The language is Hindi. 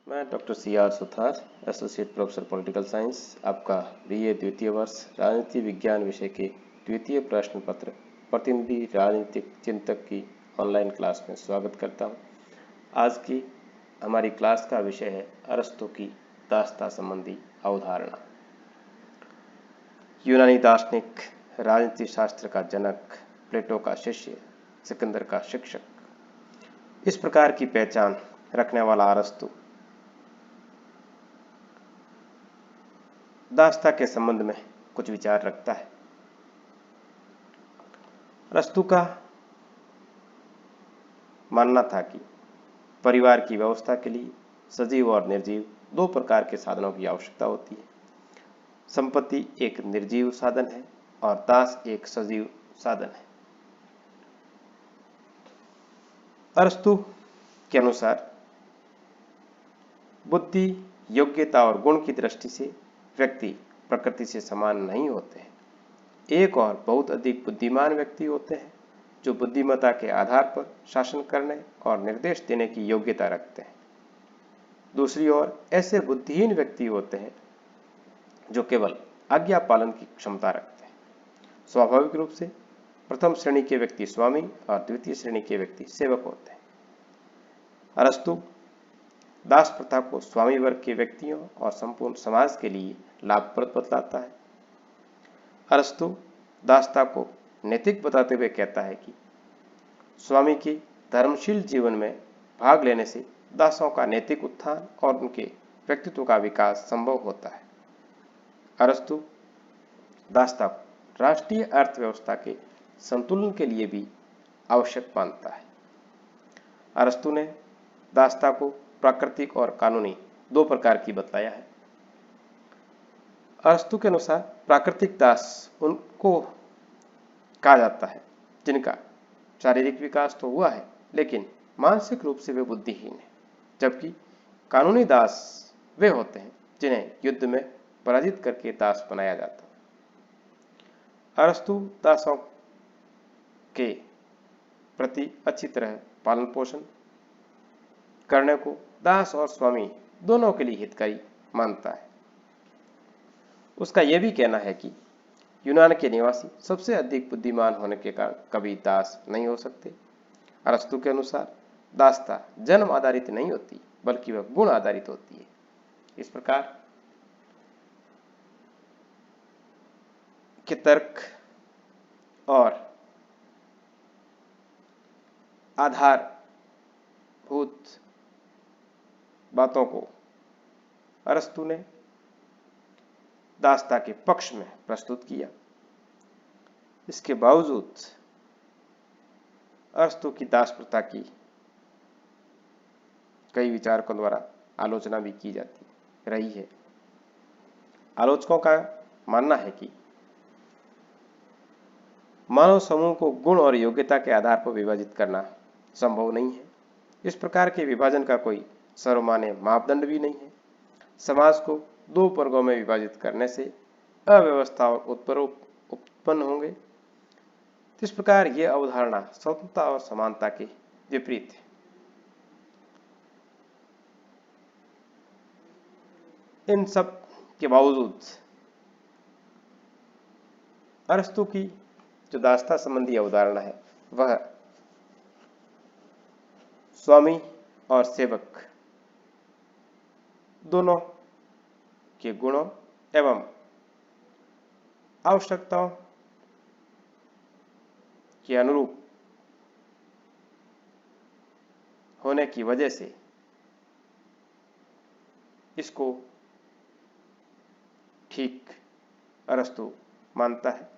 मैं doctor C R Suthar, associate professor political science, आपका बीए द्वितीय वर्ष राजनीति विज्ञान विषय के द्वितीय प्रश्न पत्र प्रतिनिधि राजनीतिक चिंतक की ऑनलाइन क्लास में स्वागत करता हूं। आज की हमारी क्लास का विषय है अरस्तु की दास्ता संबंधी अवधारणा। यूनानी दार्शनिक, राजनीति शास्त्र का जनक, प्लेटो का शिष्य, सिकंदर का शिक्षक, इस प्रकार की पहचान रखने वाला अरस्तु दास्ता के संबंध में कुछ विचार रखता है। अरस्तु का मानना था कि परिवार की व्यवस्था के लिए सजीव और निर्जीव दो प्रकार के साधनों की आवश्यकता होती है। संपत्ति एक निर्जीव साधन है और दास एक सजीव साधन है। अरस्तु के अनुसार बुद्धि, योग्यता और गुण की दृष्टि से व्यक्ति प्रकृति से समान नहीं होते हैं। एक और बहुत अधिक बुद्धिमान व्यक्ति होते हैं जो बुद्धिमत्ता के आधार पर शासन करने और निर्देश देने की योग्यता रखते हैं। दूसरी ओर ऐसे बुद्धिहीन व्यक्ति होते हैं जो केवल आज्ञा पालन की क्षमता रखते हैं। स्वाभाविक रूप से प्रथम श्रेणी के व्यक्ति स्वामी और द्वितीय श्रेणी के व्यक्ति सेवक होते हैं। अरस्तु दास प्रथा को स्वामी वर्ग के व्यक्तियों और संपूर्ण समाज के लिए लाभप्रद बतलाता है। अरस्तु दासता को नैतिक बताते हुए कहता है कि स्वामी के धर्मशील जीवन में भाग लेने से दासों का नैतिक उत्थान और उनके व्यक्तित्व का विकास संभव होता है। अरस्तु दासता को राष्ट्रीय अर्थव्यवस्था के संतुलन के लिए भी आवश्यक मानता है। अरस्तु ने दासता को प्राकृतिक और कानूनी दो प्रकार की बतलाया है। अरस्तु के अनुसार प्राकृतिक दास उनको कहा जाता है जिनका शारीरिक विकास तो हुआ है लेकिन मानसिक रूप से वे बुद्धिहीन हैं, जबकि कानूनी दास वे होते हैं जिन्हें युद्ध में पराजित करके दास बनाया जाता है। अरस्तु दासों के प्रति अच्छी तरह पालन पोषण करने को दास और स्वामी दोनों के लिए हितकारी मानता है। उसका यह भी कहना है कि यूनान के निवासी सबसे अधिक बुद्धिमान होने के कारण कभी दास नहीं हो सकते। अरस्तु के अनुसार दासता जन्म आधारित नहीं होती बल्कि वह गुण आधारित होती है। इस प्रकार के तर्क और आधारभूत बातों को अरस्तु ने दासता के पक्ष में प्रस्तुत किया। इसके बावजूद अरस्तु की दास प्रथा की कई विचारकों द्वारा आलोचना भी की जाती रही है। आलोचकों का मानना है कि मानव समूह को गुण और योग्यता के आधार पर विभाजित करना संभव नहीं है। इस प्रकार के विभाजन का कोई सर्वमान्य मापदंड भी नहीं है। समाज को दो वर्गों में विभाजित करने से अव्यवस्था और उत्पन्न होंगे। इस प्रकार यह अवधारणा स्वतंत्रता और समानता के विपरीत है। इन सब के बावजूद अरस्तु की जो दासता संबंधी अवधारणा है वह स्वामी और सेवक दोनों के गुणों एवं आवश्यकताओं के अनुरूप होने की वजह से इसको ठीक अरस्तु मानता है।